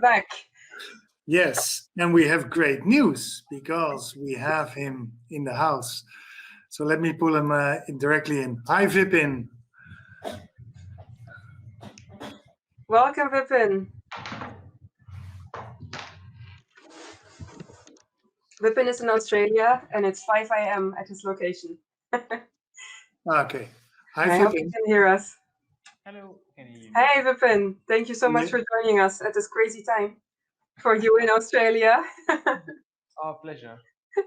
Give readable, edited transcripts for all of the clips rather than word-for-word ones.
back. Yes, and we have great news because we have him in the house. So let me pull him directly in. Hi, Vipin. Welcome, Vipin. Vipin is in Australia, and it's 5 a.m. at his location. Okay. Hi, I hope you Vipin. can hear us. Hello, can you hear me? Hey, Vipin. Thank you so much for joining us at this crazy time for you in Australia. Our pleasure.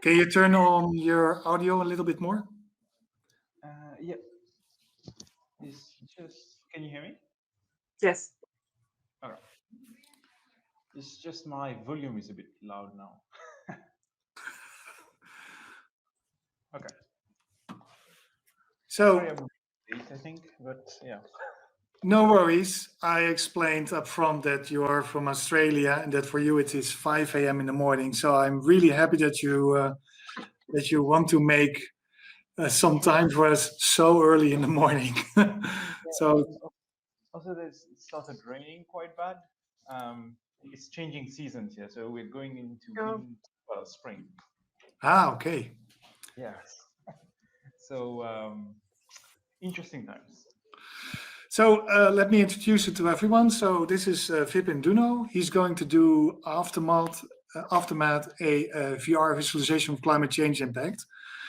Can you turn on your audio a little bit more? Yep. Can you hear me? Yes. All right. It's just my volume is a bit loud now. Okay. So, sorry, I'm late, I think, but yeah. No worries. I explained up front that you are from Australia and that for you it is 5 a.m. in the morning. So I'm really happy that you want to make some time for us so early in the morning. So also, it started raining quite bad. It's changing seasons here, so we're going into spring. Okay. Yes. So interesting times. So let me introduce you to everyone. So this is Vipin Dhunnoo. He's going to do aftermath a VR visualization of climate change impact.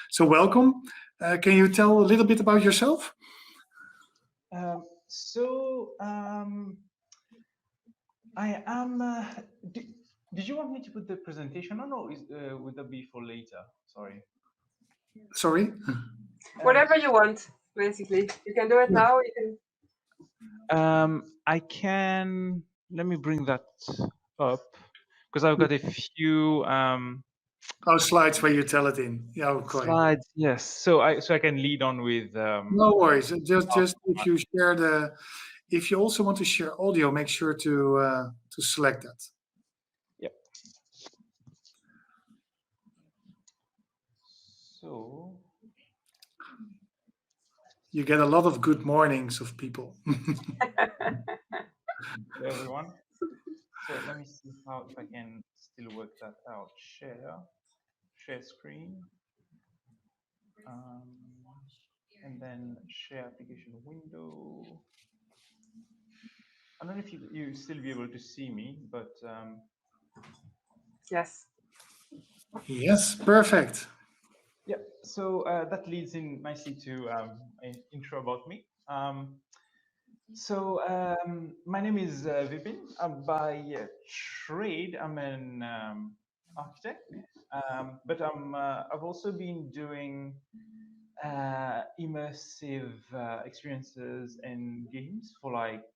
So welcome. Can you tell a little bit about yourself? I am. Did you want me to put the presentation on, or would that be for later? Sorry. Sorry. Whatever you want, basically. You can do it now. You can. I can. Let me bring that up because I've got a few. Slides where you tell it in. Yeah, okay. Slides. Yes. So I can lead on with. No worries. Just if you share if you also want to share audio, make sure to select that. Yep. So. You get a lot of good mornings of people. Hello, everyone. So let me see if I can still work that out. Share screen, and then share application window. I don't know if you still be able to see me, but yes. Yes, perfect. Yeah, so that leads in nicely to an intro about me. My name is Vipin. By trade, I'm an architect, but I've also been doing immersive experiences and games for like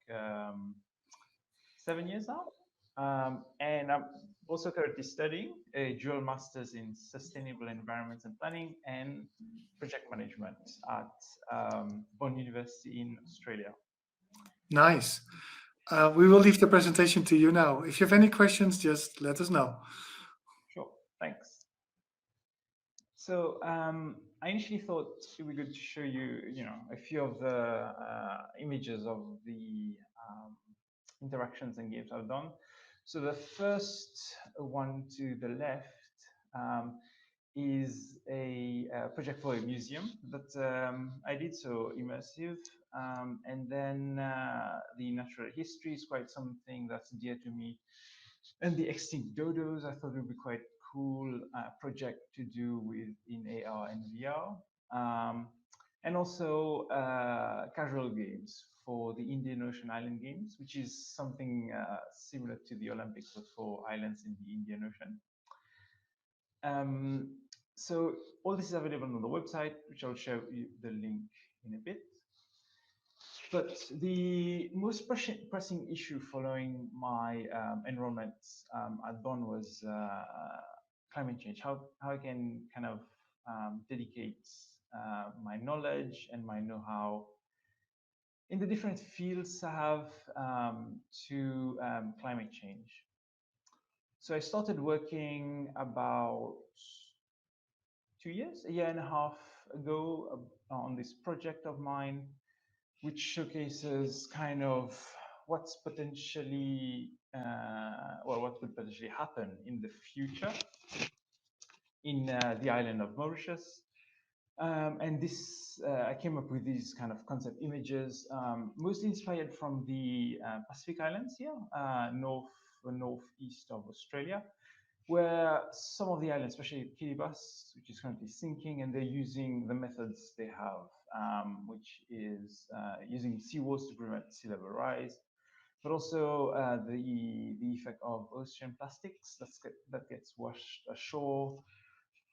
7 years now. And I'm also currently studying a dual master's in sustainable environments and planning and project management at Bond University in Australia. Nice. We will leave the presentation to you now. If you have any questions, just let us know. Sure, thanks. So I initially thought it would be good to show you, a few of the images of the interactions and games I've done. So the first one to the left is a project for a museum that I did, so immersive. And then the natural history is quite something that's dear to me. And the extinct dodos, I thought it would be quite cool project to do with in AR and VR. And also casual games for the Indian Ocean Island Games, which is something similar to the Olympics, but for islands in the Indian Ocean. So all this is available on the website, which I'll show you the link in a bit. But the most pressing issue following my enrollment at Bond was climate change, how I can kind of dedicate my knowledge and my know-how in the different fields I have to climate change. So I started working about a year and a half ago on this project of mine, which showcases kind of what's potentially, what could potentially happen in the future in the island of Mauritius. And this, I came up with these kind of concept images, mostly inspired from the Pacific Islands here, northeast of Australia, where some of the islands, especially Kiribati, which is currently sinking, and they're using the methods they have, which is using seawalls to prevent sea level rise, but also the effect of ocean plastics that gets washed ashore,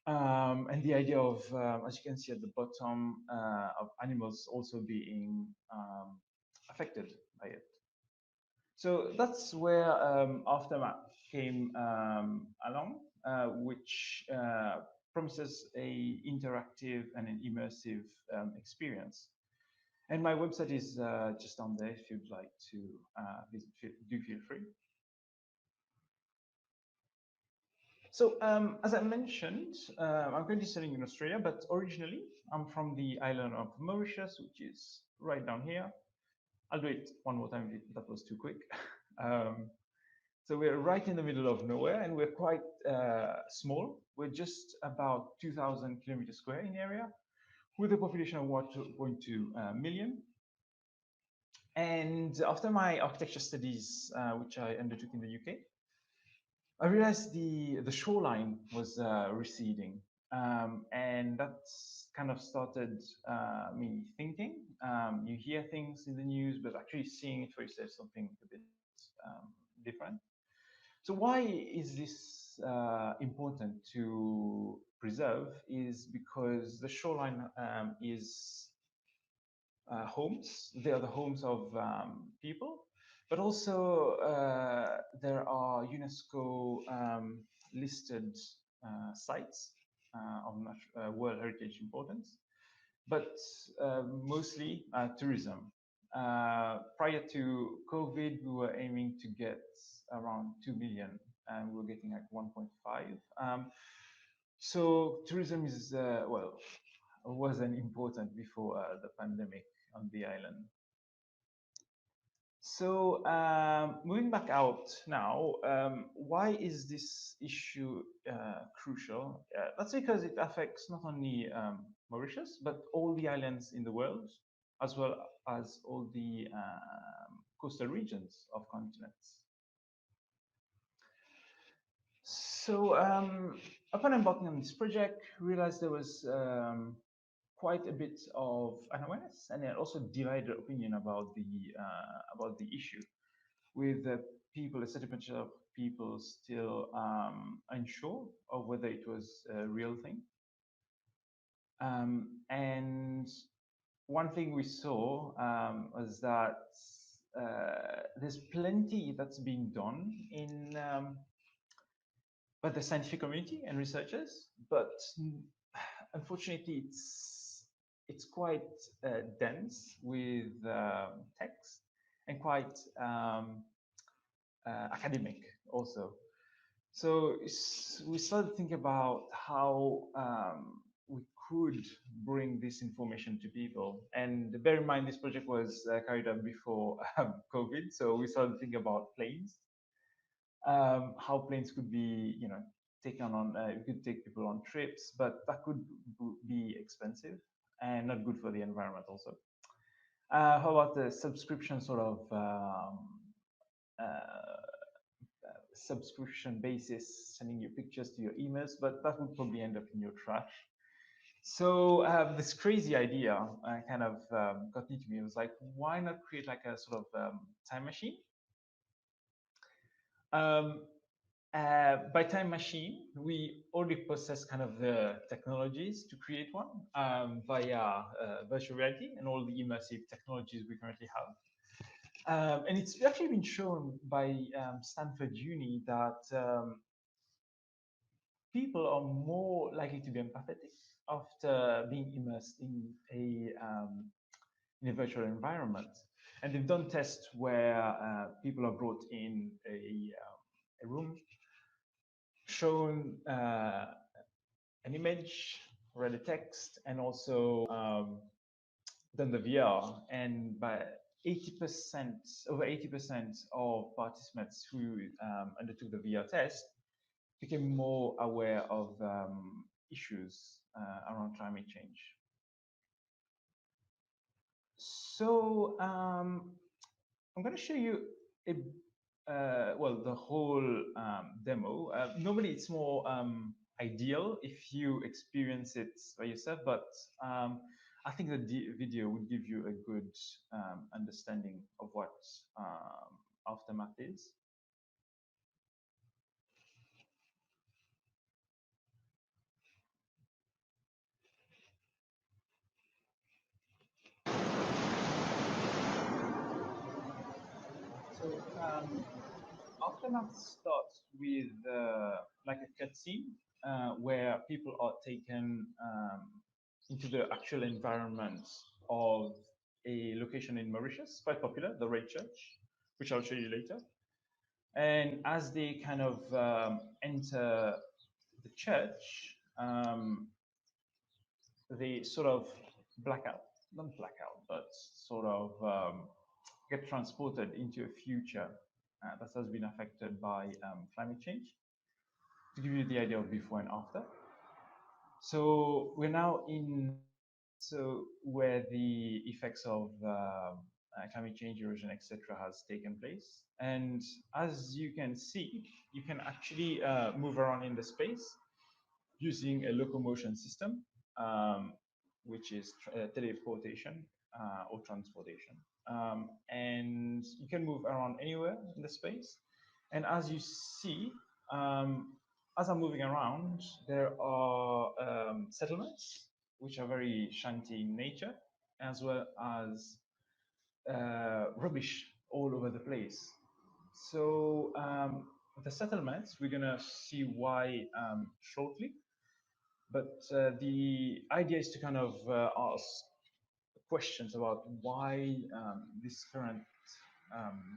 and the idea of, as you can see at the bottom, of animals also being affected by it. So that's where Aftermath came along, which promises a interactive and an immersive experience. And my website is just down there if you'd like to visit. Do feel free. So as I mentioned, I'm currently studying in Australia, but originally I'm from the island of Mauritius, which is right down here. I'll do it one more time if that was too quick. So we're right in the middle of nowhere, and we're quite small. We're just about 2,000 kilometers square in area, with a population of 1.2 million. And after my architecture studies, which I undertook in the UK, I realized the shoreline was receding, and that's kind of started me thinking. You hear things in the news, but actually seeing it for yourself is something a bit different. So why is this important to preserve? Is because the shoreline is homes. They are the homes of people, but also there are UNESCO listed sites of World Heritage importance, but mostly tourism. Prior to COVID, we were aiming to get around 2 million, and we were getting like 1.5. So tourism is, well, wasn't important before the pandemic on the island. So moving back out now, why is this issue crucial? That's because it affects not only Mauritius, but all the islands in the world, as well as all the coastal regions of continents. So upon embarking on this project, realized there was quite a bit of unawareness and also divided opinion about the issue, with people, a certain percentage of people still unsure of whether it was a real thing. And one thing we saw was that there's plenty that's being done in by the scientific community and researchers, but unfortunately it's quite dense with text and quite academic also. So we started thinking about how we could bring this information to people. And bear in mind, this project was carried out before COVID. So we started thinking about planes, how planes could be, taken on, you could take people on trips, but that could be expensive and not good for the environment also. How about the subscription sort of subscription basis, sending you pictures to your emails, but that would probably end up in your trash. So this crazy idea kind of got into me. It was like, why not create like a sort of time machine? By time machine, we already possess kind of the technologies to create one via virtual reality and all the immersive technologies we currently have. And it's actually been shown by Stanford Uni that people are more likely to be empathetic after being immersed in a virtual environment. And they've done tests where people are brought in a room, shown an image, read a text, and also done the VR. And by over 80% of participants who undertook the VR test became more aware of issues around climate change. So I'm going to show you a well, the whole demo. Normally, it's more ideal if you experience it by yourself, but I think the video would give you a good understanding of what aftermath is. So aftermath starts with like a cutscene where people are taken into the actual environment of a location in Mauritius, quite popular, the Red Church, which I'll show you later. And as they kind of enter the church, they sort of black out, not black out, but sort of get transported into a future that has been affected by climate change. To give you the idea of before and after. So we're now in where the effects of climate change, erosion, etc., has taken place. And as you can see, you can actually move around in the space using a locomotion system, which is teleportation or transportation. And you can move around anywhere in the space. And as you see, as I'm moving around, there are settlements, which are very shanty in nature, as well as rubbish all over the place. So the settlements, we're going to see why shortly. But the idea is to kind of ask questions about why this current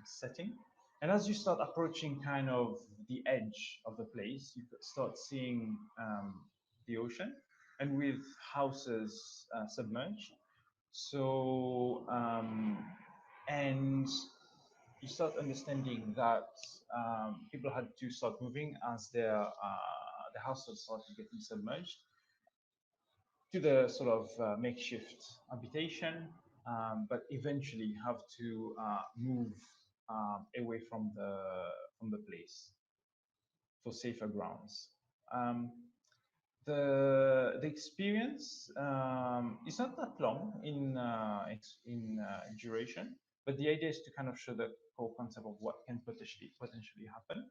setting. And as you start approaching kind of the edge of the place, you start seeing the ocean, and with houses submerged. So, and you start understanding that people had to start moving as the houses started getting submerged to the sort of makeshift habitation, but eventually have to move away from the place for safer grounds. The experience is not that long in duration, but the idea is to kind of show the core concept of what can potentially happen.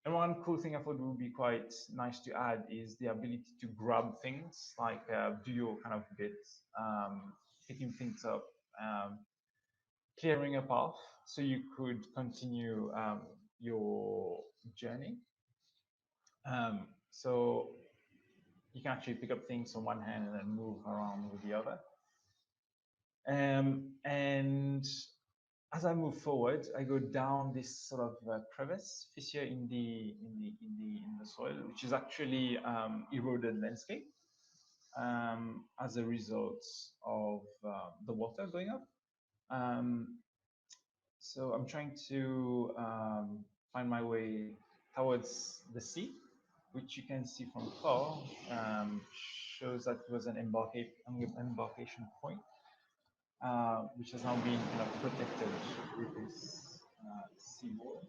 And one cool thing I thought would be quite nice to add is the ability to grab things, like do your kind of bits, picking things up, clearing a path so you could continue your journey. So you can actually pick up things on one hand and then move around with the other. And as I move forward, I go down this sort of crevice fissure in the soil, which is actually eroded landscape as a result of the water going up. So I'm trying to find my way towards the sea, which you can see from far, shows that it was an embarkation point, which has now been kind of protected with this seawall.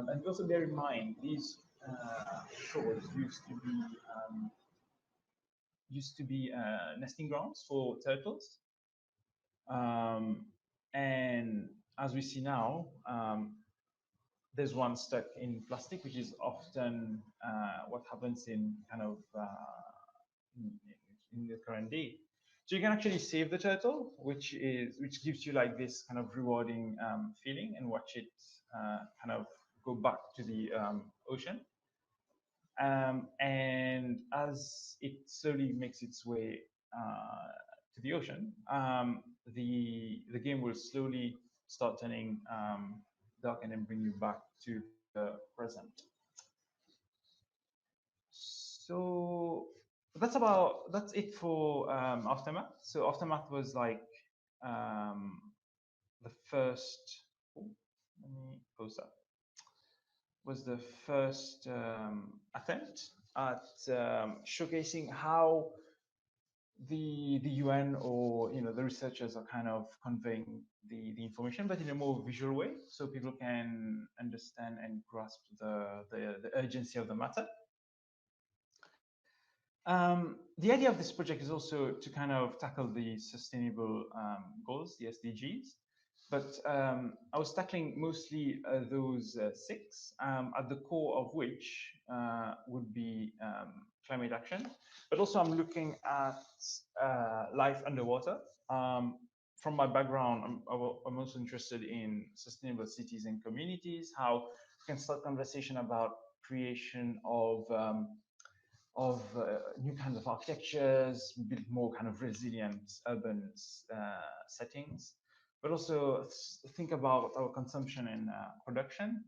And also bear in mind, these shores used to be nesting grounds for turtles. And as we see now, there's one stuck in plastic, which is often what happens in kind of in the current day. So you can actually save the turtle, which gives you like this kind of rewarding feeling, and watch it kind of go back to the ocean. And as it slowly makes its way to the ocean, the game will slowly start turning dark and then bring you back to the present. So that's it for Aftermath. So Aftermath was like the first. Oh, let me pause that. Was the first attempt at showcasing how the UN or the researchers are kind of conveying the information, but in a more visual way, so people can understand and grasp the urgency of the matter. The idea of this project is also to kind of tackle the sustainable goals, the SDGs, but I was tackling mostly those 6, at the core of which would be climate action, but also I'm looking at life underwater. From my background, I'm also interested in sustainable cities and communities, how we can start conversation about creation of new kinds of architectures, build more kind of resilient urban settings, but also think about our consumption and production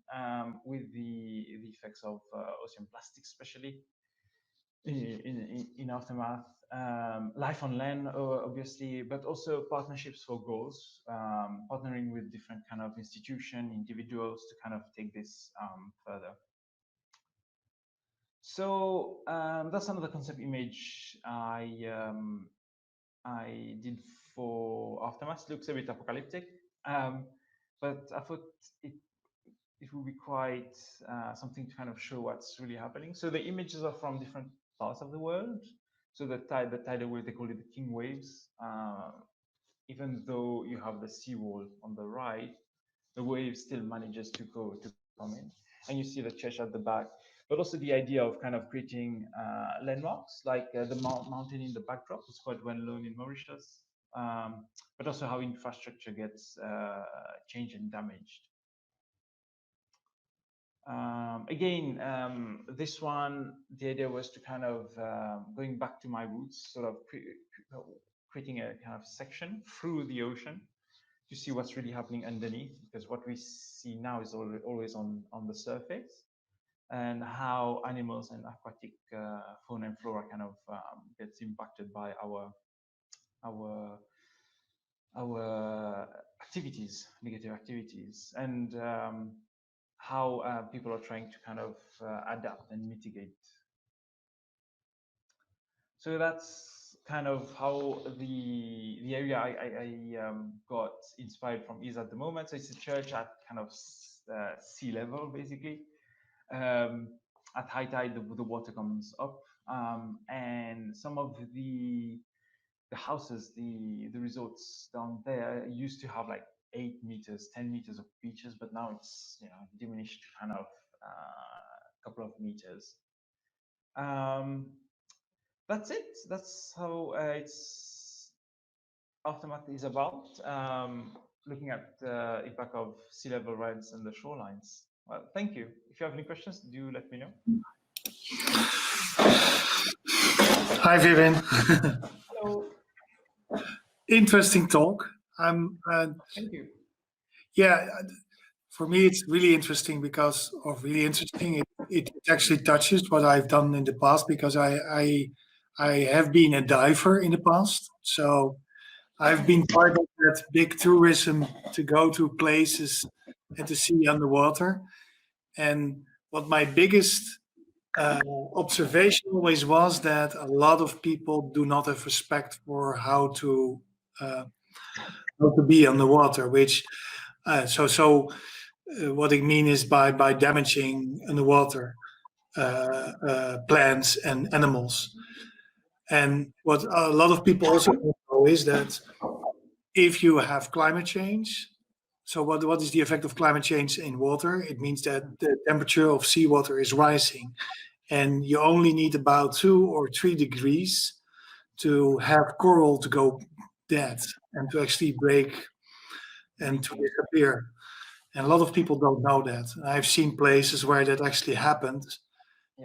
with the effects of ocean plastics, especially in aftermath, life on land, obviously, but also partnerships for goals, partnering with different kind of institutions, individuals to kind of take this further. So that's another concept image I did for Aftermath. It looks a bit apocalyptic, but I thought it would be quite something to kind of show what's really happening. So the images are from different parts of the world. So the tidal wave, they call it the king waves. Even though you have the seawall on the right, the wave still manages to come in, and you see the church at the back. But also the idea of kind of creating landmarks, like the mountain in the backdrop is quite well known in Mauritius, but also how infrastructure gets changed and damaged. Again, this one, the idea was to kind of going back to my roots, sort of creating a kind of section through the ocean to see what's really happening underneath, because what we see now is always on the surface, and how animals and aquatic fauna and flora kind of gets impacted by our activities, negative activities, and how people are trying to kind of adapt and mitigate. So that's kind of how the area I got inspired from is at the moment. So it's a church at kind of sea level, basically. At high tide, the water comes up, and some of the houses, the resorts down there used to have like 8 meters, 10 meters of beaches, but now it's diminished to kind of a couple of meters. That's it. That's how it's Aftermath is about, looking at the impact of sea level rise and the shorelines. Well, thank you. If you have any questions, do let me know. Hi, Vipin. Hello. Interesting talk. Thank you. Yeah, for me, it's really interesting because, it actually touches what I've done in the past, because I have been a diver in the past. So I've been part of that big tourism to go to places and to see underwater. And what my biggest observation always was that a lot of people do not have respect for how to be underwater. Which what I mean is by damaging underwater plants and animals. And what a lot of people also don't know is that if you have climate change, so what is the effect of climate change in water? It means that the temperature of seawater is rising, and you only need about 2 or 3 degrees to have coral to go dead and to actually break and to disappear. And a lot of people don't know that. I've seen places where that actually happened,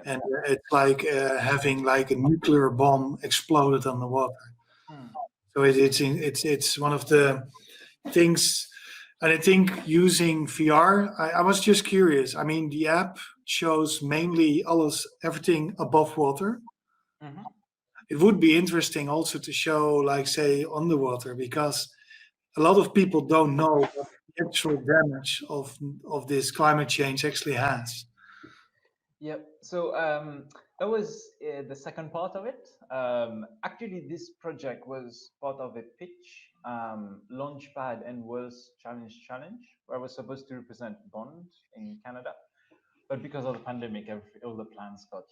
and it's like having like a nuclear bomb exploded on the water. So it's one of the things. And I think using VR, I was just curious. I mean, the app shows mainly everything above water. It would be interesting also to show, like, say, underwater, because a lot of people don't know what the actual damage of this climate change actually has. Yep. So that was the second part of it. Actually, this project was part of a pitch, Launchpad and World's Challenge, where I was supposed to represent Bond in Canada, but because of the pandemic, all the plans got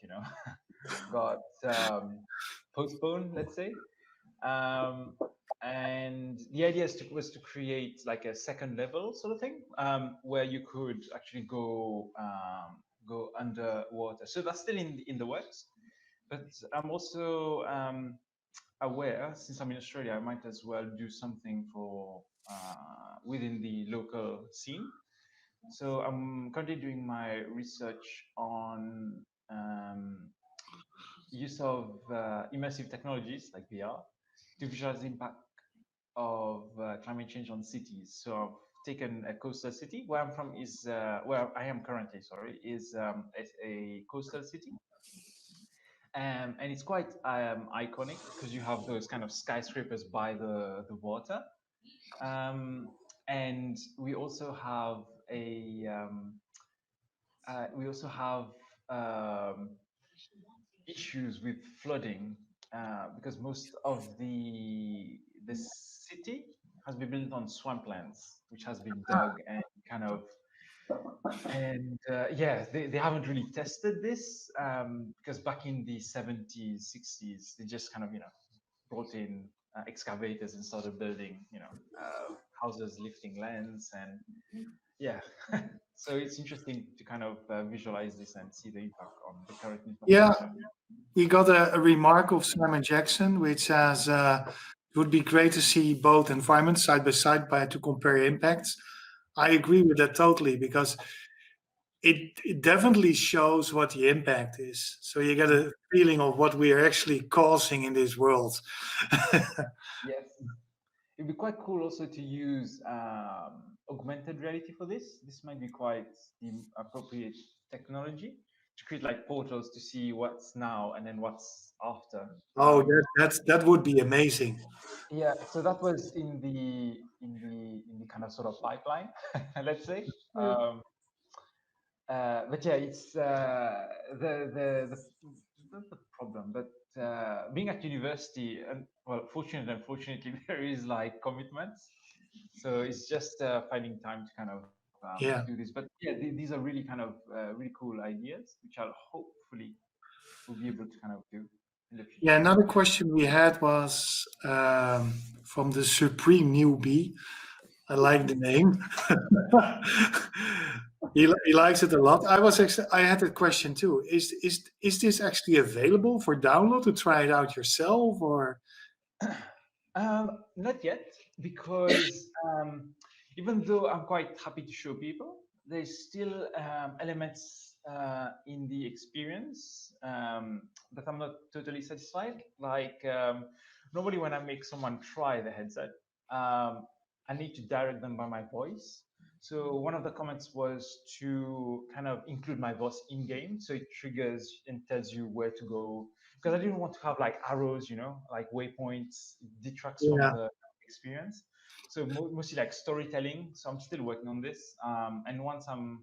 got postponed, let's say. And the idea was to create like a second level sort of thing, where you could actually go underwater. So that's still in the works. But I'm also aware, since I'm in Australia, I might as well do something for within the local scene. So I'm currently doing my research on use of immersive technologies like VR to visualize the impact of climate change on cities. So I've taken a coastal city. Where I'm from is where I am currently. Sorry, is a coastal city, and it's quite iconic because you have those kind of skyscrapers by the water, and we also have um, issues with flooding because most of the city has been built on swamplands, which has been dug and kind of yeah, they haven't really tested this because back in the 70s, 60s, they just kind of brought in excavators and started building houses, lifting lands, and yeah. So it's interesting to kind of visualize this and see the impact on the current Yeah, infrastructure. we got a remark of Simon Jackson, which says it would be great to see both environments side by side to compare impacts. I agree with that totally because it definitely shows what the impact is. So you get a feeling of what we are actually causing in this world. Yes. It'd be quite cool also to use augmented reality for this. This might be quite the appropriate technology to create like portals to see what's now and then what's after. Oh, that would be amazing. Yeah, so that was in the kind of sort of pipeline, let's say. Mm. But yeah, it's not the problem, but being at university, and well, fortunately, unfortunately, there is like commitments, so it's just finding time to kind of Yeah. do this. But yeah, these are really kind of really cool ideas, which I'll hopefully will be able to kind of do in the Yeah, future. another question we had was from the Supreme Newbie. I like the name. He likes it a lot. I had a question too. Is this actually available for download to try it out yourself or? Not yet, because even though I'm quite happy to show people, there's still elements in the experience that I'm not totally satisfied. Like normally when I make someone try the headset, I need to direct them by my voice. So one of the comments was to kind of include my voice in game, so it triggers and tells you where to go. Because I didn't want to have like arrows, like waypoints. It detracts from Yeah, the experience. So mostly like storytelling. So I'm still working on this, and once I'm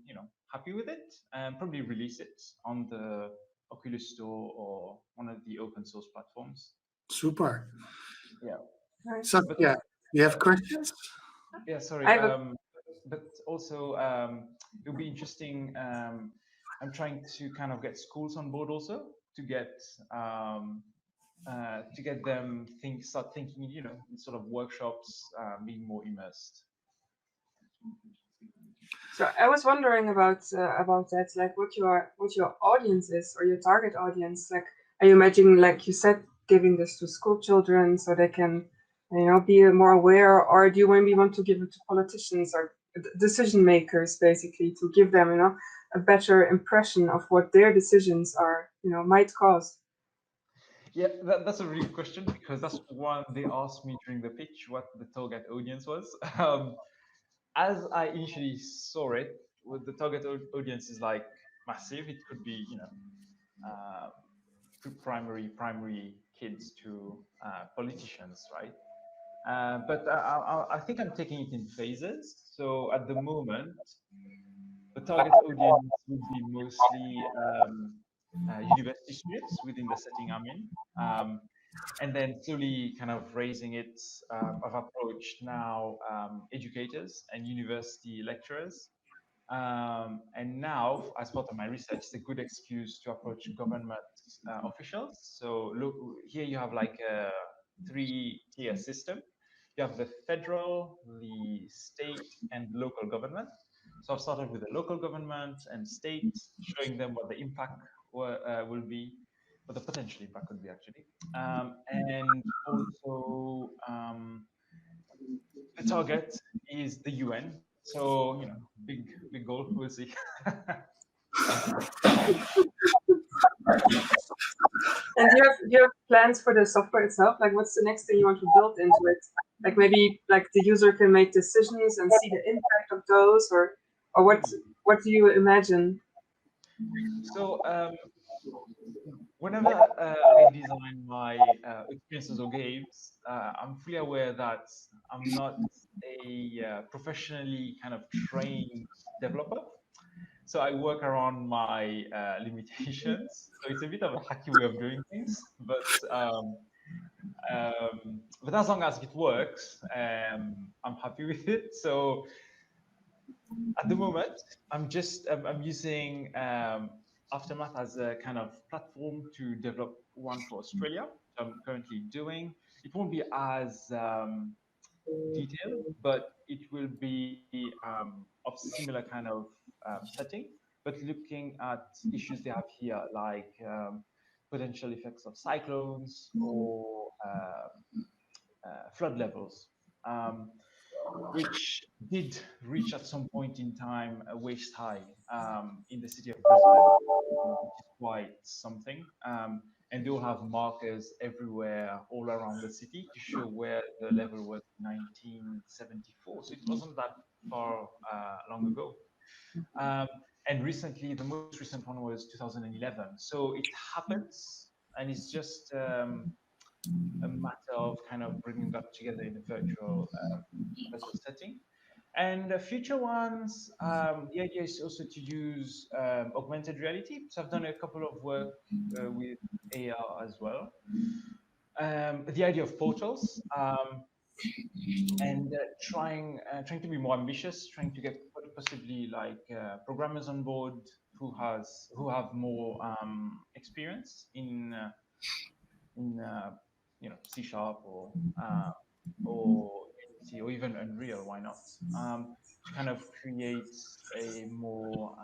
happy with it, probably release it on the Oculus Store or one of the open source platforms. super. Yeah, Nice. So but yeah, you have questions? yeah, sorry. I have a But also, it would be interesting. I'm trying to kind of get schools on board also um, to get them start thinking, in sort of workshops, being more immersed. So I was wondering about that, like what your audience is or your target audience. Like, are you imagining, like you said, giving this to school children so they can, be more aware, or do you maybe want to give it to politicians or decision makers, basically, to give them, a better impression of what their decisions are, might cause? Yeah, that's a really good question because that's one they asked me during the pitch what the target audience was. As I initially saw it, with the target audience is like massive. It could be, primary kids to politicians, right? But I think I'm taking it in phases. So at the moment, the target audience would be mostly university students within the setting I'm in. And then slowly kind of raising it, I've approached now educators and university lecturers. And now, as part of my research, it's a good excuse to approach government officials. So look, here you have like a three-tier system. You have the federal, the state, and local government. So I've started with the local government and state, showing them what the impact will be, what the potential impact could be actually. And also the target is the UN. So, you know, big goal, we'll see. And do you have plans for the software itself? Like, what's the next thing you want to build into it? Like maybe like the user can make decisions and see the impact of those, or what do you imagine? So, whenever I design my experiences or games, I'm fully aware that I'm not a professionally kind of trained developer. So I work around my limitations. So it's a bit of a hacky way of doing things, but as long as it works, I'm happy with it. So at the moment, I'm using Aftermath as a kind of platform to develop one for Australia. So I'm currently doing. It won't be as detailed, but it will be of similar kind of setting, but looking at issues they have here, like potential effects of cyclones or flood levels. Which did reach at some point in time a waist high in the city of Brisbane, which is quite something. And they all have markers everywhere, all around the city, to show where the level was in 1974. So it wasn't that far long ago. Um, and recently, the most recent one was 2011. So it happens, and it's just a matter of kind of bringing that together in a virtual setting. And the future ones, the idea is also to use augmented reality. So I've done a couple of work with AR as well. The idea of portals, and trying to be more ambitious, trying to get possibly like programmers on board who have more experience in you know, C sharp or Unity or even Unreal. Why not? To kind of create a more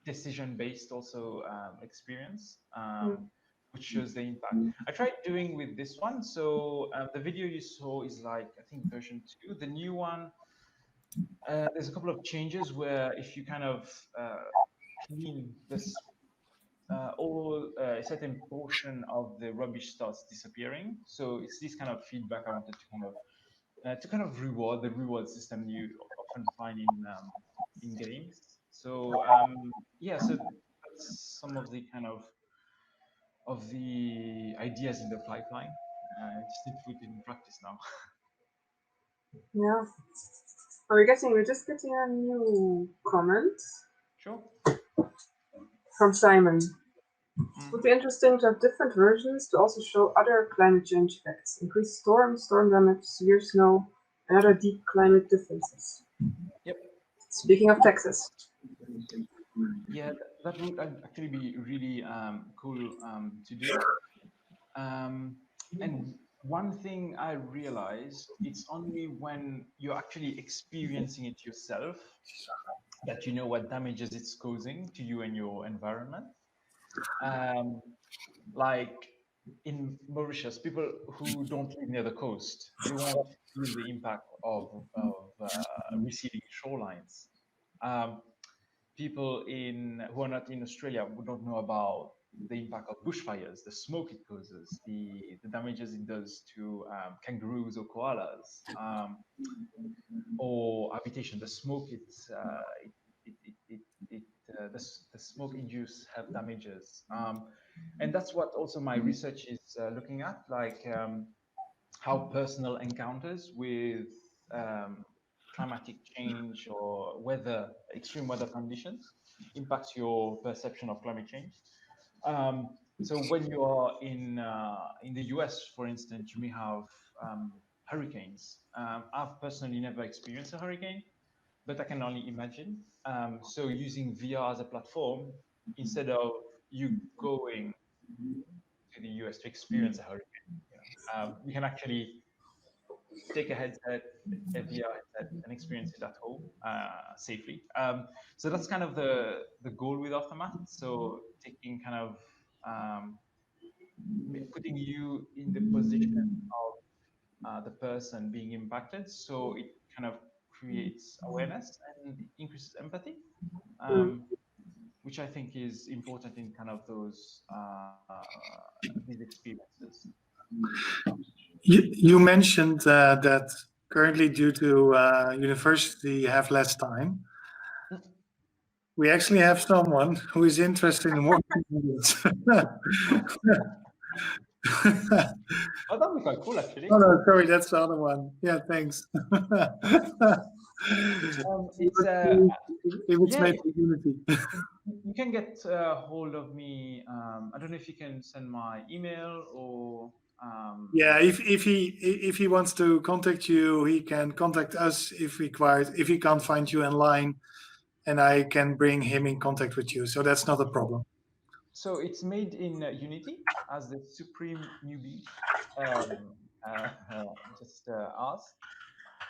decision-based also experience, which shows the impact. I tried doing with this one. So the video you saw is like, I think, version 2. The new one, there's a couple of changes where if you kind of clean this all a certain portion of the rubbish starts disappearing. So it's this kind of feedback I wanted to kind of reward the reward system you often find in games. So yeah, so that's some of the kind of the ideas in the pipeline. Just need to put it in practice now. Yeah. We're just getting a new comment Sure. from Simon. It would be interesting to have different versions to also show other climate change effects, increased storms, storm damage, severe snow, and other deep climate differences. Yep. Speaking of Texas. Yeah, that would actually be really cool to do. And one thing I realized, it's only when you're actually experiencing it yourself that you know what damages it's causing to you and your environment. Um, like in Mauritius, people who don't live near the coast, they won't feel the impact of receding shorelines. Um, People who are not in Australia who don't know about the impact of bushfires, the smoke it causes, the damages it does to kangaroos or koalas, or habitation, the smoke the smoke induced health damages. And that's what also my research is looking at, like how personal encounters with climatic change or extreme weather conditions impacts your perception of climate change. So when you are in the US, for instance, you may have hurricanes. I've personally never experienced a hurricane, but I can only imagine. So using VR as a platform, instead of you going to the US to experience a hurricane, you can actually take a headset, a VR headset, and experience it at home safely. So that's kind of the goal with Aftermath. So taking kind of putting you in the position of the person being impacted, so it kind of creates awareness and increases empathy, which I think is important in kind of these experiences. You mentioned that currently, due to university, you have less time. We actually have someone who is interested in working on this. Oh, that'd be quite cool, actually. Oh, no, sorry, that's the other one. Yeah, thanks. It was made for Unity. You can get hold of me. I don't know if you can send my email or. Yeah, if he wants to contact you, he can contact us if required. If he can't find you online, and I can bring him in contact with you. So that's not a problem. So it's made in Unity as the supreme newbie. Just ask.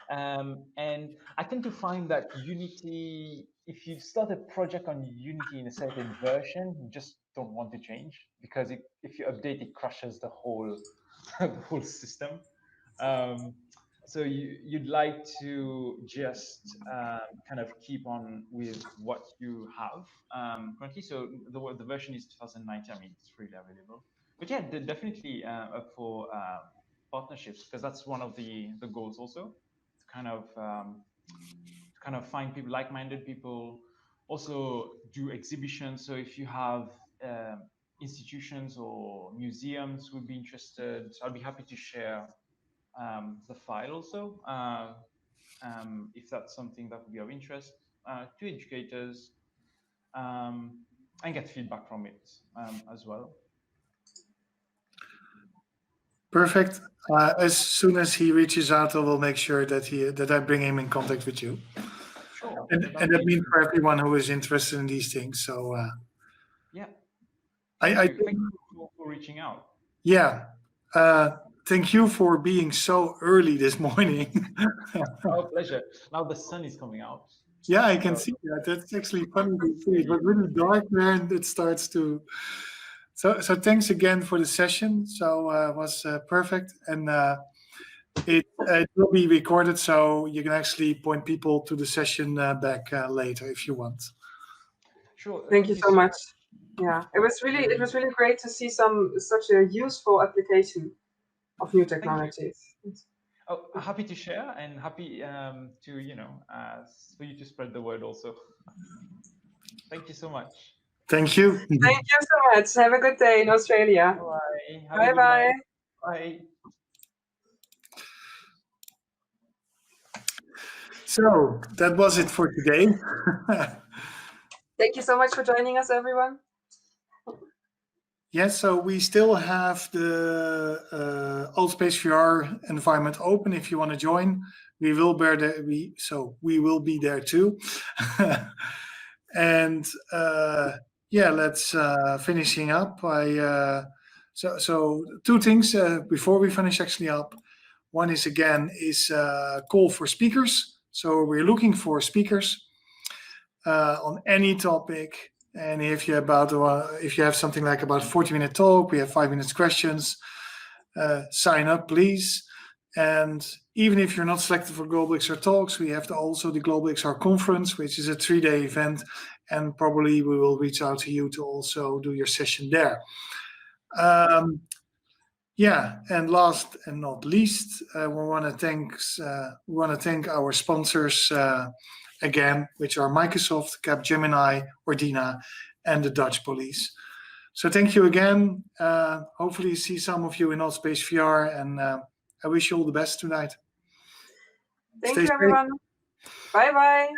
And I tend to find that Unity, if you start a project on Unity in a certain version, you just don't want to change, because if you update, it crashes the whole the whole system. So you'd like to just kind of keep on with what you have currently. So the version is 2019. I mean, it's freely available. But yeah, definitely up for partnerships, because that's one of the goals also, to kind of find people, like-minded people, also do exhibitions. So if you have institutions or museums would be interested, so I'll be happy to share the file also, if that's something that would be of interest to educators, and get feedback from it as well. Perfect. As soon as he reaches out, I will make sure that I bring him in contact with you. Sure. And that means for everyone who is interested in these things. So yeah. Thank you for reaching out. Yeah. Thank you for being so early this morning. Our pleasure. Now the sun is coming out. Yeah, I can see that. That's actually funny to see. It was really dark there, and it starts to. So thanks again for the session. So it was perfect, and it will be recorded, so you can actually point people to the session back later if you want. Sure. Thank you so much. Yeah, it was really great to see such a useful application of new technologies. Oh, happy to share, and happy to for you to spread the word also. Thank you so much. Thank you. Thank you so much. Have a good day in Australia. Bye. Bye. Bye. So that was it for today. Thank you so much for joining us, everyone. Yes, so we still have the AltSpace VR environment open. If you want to join, we will be there too. And yeah, let's finishing up. So two things before we finish actually up. One is call for speakers. So we're looking for speakers on any topic. And if you have something like about 40-minute talk, we have 5 minutes questions. Sign up, please. And even if you're not selected for GlobalXRTalks, we have also the GlobalXR conference, which is a 3-day event, and probably we will reach out to you to also do your session there. Yeah, and last and not least, we want to thank our sponsors again, which are Microsoft, Capgemini, Ordina, and the Dutch police. So thank you again. Hopefully see some of you in AltSpace VR, and I wish you all the best tonight. Thank Stay you, safe. everyone. Bye bye.